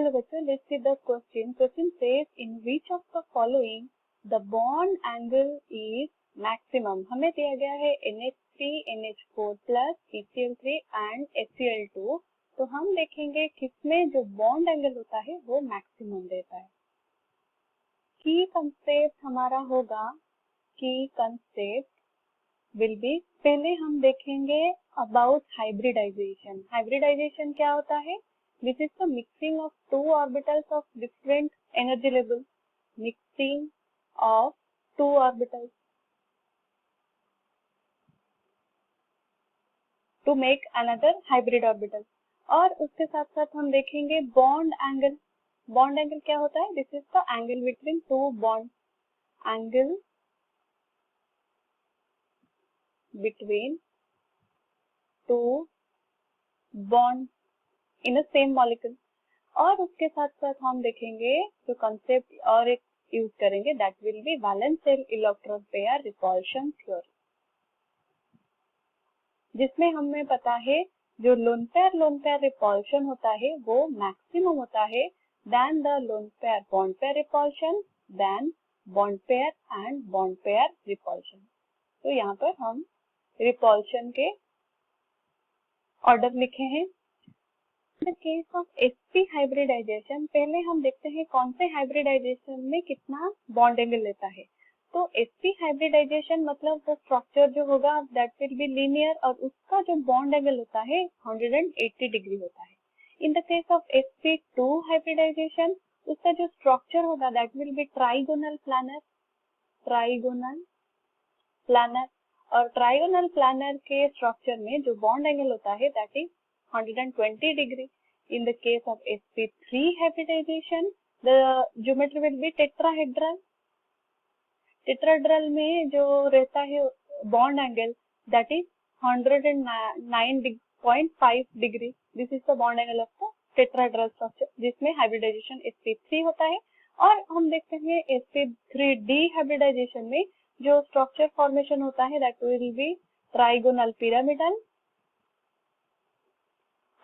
चलो बच्चों, let's see the question. Question says in which of the following the bond angle is maximum. हमें दिया गया है NH3, NH4 plus PCl3 and HCl2. तो हम देखेंगे किसमें जो बॉन्ड एंगल होता है वो मैक्सिमम देता है. की कंसेप्ट हमारा होगा, की कंसेप्ट विल बी, पहले हम देखेंगे अबाउट हाइब्रिडाइजेशन. हाइब्रिडाइजेशन क्या होता है? This is the mixing of two orbitals of different energy level. Mixing of two orbitals to make another hybrid orbital. और उसके साथ साथ हम देखेंगे बॉन्ड एंगल. बॉन्ड एंगल क्या होता है? This is the angle between two bond. Angle between two bond in a same molecule. और उसके साथ साथ हम देखेंगे जो कंसेप्ट और एक यूज करेंगे, that will be valence shell electron pair repulsion theory, जिसमें हमें पता है जो लोन पेयर रिपल्शन होता है वो मैक्सिमम होता है then the lone pair bond pair repulsion, then bond pair and bond pair repulsion. तो यहाँ पर हम रिपल्शन के ऑर्डर लिखे हैं. In case of sp hybridization, पहले हम देखते हैं कौन से हाइब्रिडाइजेशन में कितना बॉन्ड एंगल लेता है. तो sp हाइब्रिडाइजेशन मतलब वो स्ट्रक्चर जो होगा दैट विल बी लीनियर और उसका जो बॉन्ड एंगल होता है 180 डिग्री होता है. In the case of sp2 hybridization, उसका जो स्ट्रक्चर होगा that will be trigonal planar. Trigonal planar और ट्राइगोनल प्लानर के स्ट्रक्चर में जो बॉन्ड एंगल होता है that is 120 degree. In the case of sp3 hybridization, the geometry will be tetrahedral. Tetrahedral में जो रहता है bond angle that is 109.5 degree. This is the bond angle of the tetrahedral structure जिसमें hybridisation sp3 होता है. और हम देखते हैं sp3d हाइब्रिडाइजेशन में जो स्ट्रक्चर फॉर्मेशन होता है that will be trigonal pyramidal.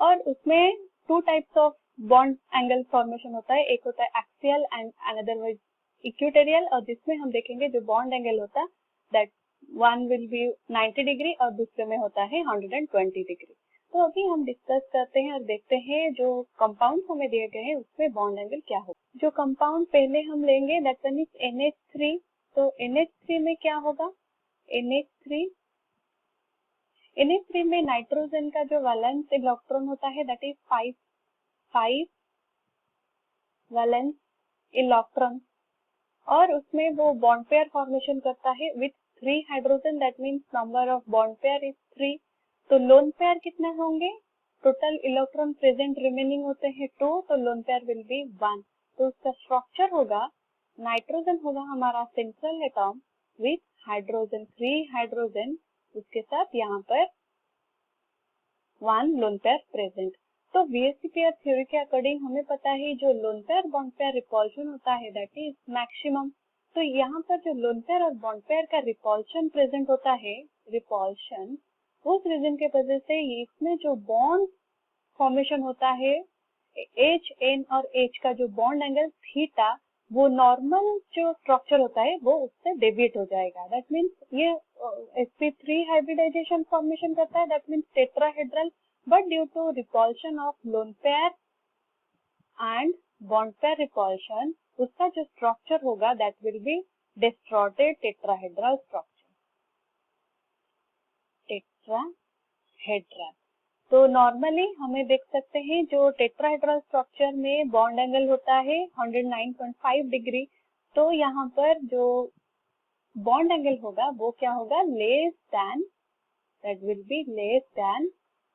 और उसमें two types of bond angle formation होता है, एक होता है axial and another wise equatorial. और जिसमें हम देखेंगे जो बॉन्ड एंगल होता है that one will be 90 degree और दूसरे में होता है 120 डिग्री. तो अभी हम डिस्कस करते हैं और देखते हैं जो कंपाउंड हमें दिए गए हैं उसमें बॉन्ड एंगल क्या होगा. जो कंपाउंड पहले हम लेंगे दैट वन इज NH3. तो NH3 में क्या होगा? NH3 में नाइट्रोजन का जो वैलेंस इलेक्ट्रॉन होता है दैट इज 5 वैलेंस इलेक्ट्रॉन. और उसमें वो बॉन्ड पेयर फॉर्मेशन करता है with 3 hydrogen. That means number of bond pair is 3. तो लोन पेयर कितने होंगे? टोटल इलेक्ट्रॉन प्रेजेंट रिमेनिंग होते हैं 2, तो लोन पेयर विल बी 1. तो उसका स्ट्रक्चर होगा, नाइट्रोजन होगा हमारा central atom with hydrogen 3 hydrogen, उसके साथ यहाँ पर 1 लोन पेयर प्रेजेंट. तो VSC पेयर थ्योरी के अकॉर्डिंग हमें पता है जो loan pair bond pair repulsion होता है दैट इज मैक्सिमम. तो यहाँ पर जो लोन पेयर और बॉन्ड पेयर का रिपल्शन प्रेजेंट होता है, रिपल्शन, उस रीजन के वजह से इसमें जो बॉन्ड फॉर्मेशन होता है H, N और H का जो बॉन्ड एंगल थीटा, वो नॉर्मल जो स्ट्रक्चर होता है वो उससे डेविएट हो जाएगा. दैट मीन्स ये sp3 हाइब्रिडाइजेशन फॉर्मेशन करता है, that means tetrahedral, but due to repulsion of lone pair and bond pair repulsion उसका जो स्ट्रक्चर होगा that will be distorted tetrahedral structure. Tetrahedral. तो नॉर्मली हमें देख सकते हैं जो टेट्राहेड्रल स्ट्रक्चर में बॉन्ड एंगल होता है 109.5 डिग्री. तो यहाँ पर जो बॉन्ड एंगल होगा वो क्या होगा? Less than, that will be less than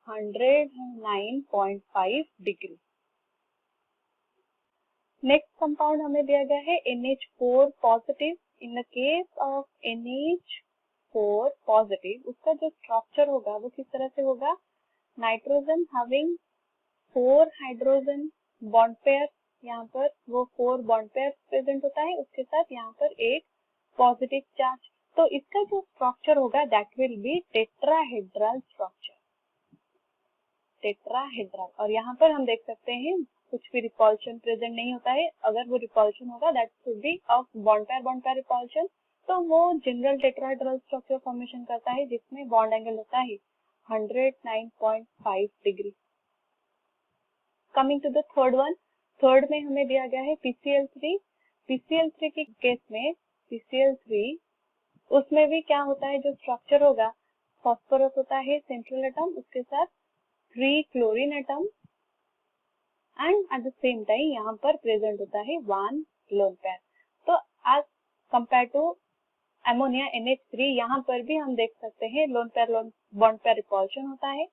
109.5 degree. Next compound हमें दिया गया है NH4 positive. In the case of NH4 positive उसका जो स्ट्रक्चर होगा वो किस तरह से होगा? Nitrogen having 4 hydrogen bond pair, यहाँ पर वो 4 बॉन्ड पेयर प्रेजेंट होता है, उसके साथ यहाँ पर एक पॉजिटिव चार्ज. तो इसका जो स्ट्रक्चर होगा that will B tetrahedral structure. Tetrahedral. और यहाँ पर हम देख सकते हैं कुछ भी रिपल्शन प्रेजेंट नहीं होता है। अगर वो रिपल्शन होगा that should be of bond pair repulsion. तो वो जनरल टेट्राहेड्रल स्ट्रक्चर फॉर्मेशन करता है जिसमें बॉन्ड एंगल होता है 109.5 degree. Coming to the third one, third में हमें दिया गया है PCl3। PCl3 के केस में PCl3 उसमें भी क्या होता है, जो स्ट्रक्चर होगा फॉस्फोरस होता है सेंट्रल एटम, उसके साथ 3 chlorine atom and at the same time यहाँ पर प्रेजेंट होता है 1 लोन पेयर। तो as compare to ammonia NH3 यहाँ पर भी हम देख सकते हैं lone pair bond pair repulsion होता है,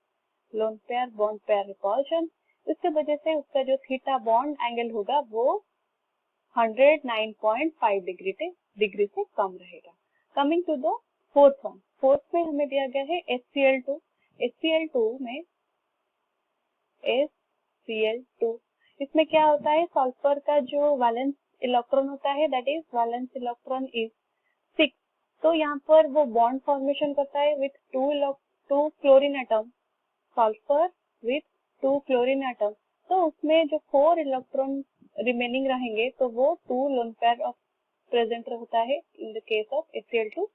lone pair bond pair repulsion. इसके वजह से उसका जो थीटा बॉन्ड एंगल होगा वो 109.5 डिग्री से कम रहेगा। Coming to the fourth one, fourth में हमें दिया गया है HCl2। HCl2 में HCl2 इसमें क्या होता है, सल्फर का जो वैलेंस इलेक्ट्रॉन होता है that is valence electron is 6। तो यहाँ पर वो बॉन्ड फॉर्मेशन करता है with 2 chlorine atom, sulphur with 2 chlorine atom. तो उसमें जो 4 इलेक्ट्रॉन रिमेनिंग रहेंगे तो वो 2 लोन पेयर ऑफ प्रेजेंट होता है in the case of HCl2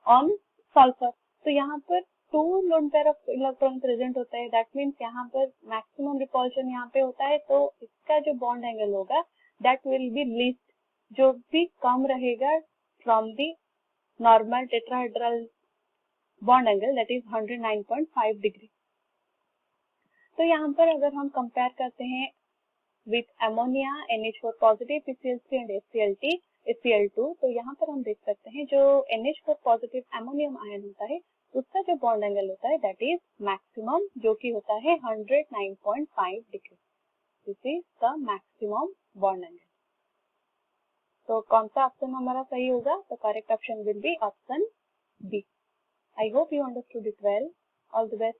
on sulphur. तो यहाँ पर 2 lone pair of electron present होता है, दैट मीन्स यहाँ पर मैक्सिमम रिपल्शन यहाँ पे होता है। तो इसका जो बॉन्ड एंगल होगा दैट विल बी लीस्ट, जो भी कम रहेगा from the normal tetrahedral bond angle that is 109.5 degree. तो यहाँ पर अगर हम कंपेयर करते हैं with ammonia NH4 positive PCl3 and HCl2, तो यहाँ पर हम देख सकते हैं जो NH4 पॉजिटिव अमोनियम आयन होता है उसका जो बॉन्ड एंगल होता है दैट इज मैक्सिमम, जो कि होता है 109.5 degree. This is the maximum bond angle. तो कौन सा ऑप्शन हमारा सही होगा? The correct option will be option B. I hope you understood it well. All the best.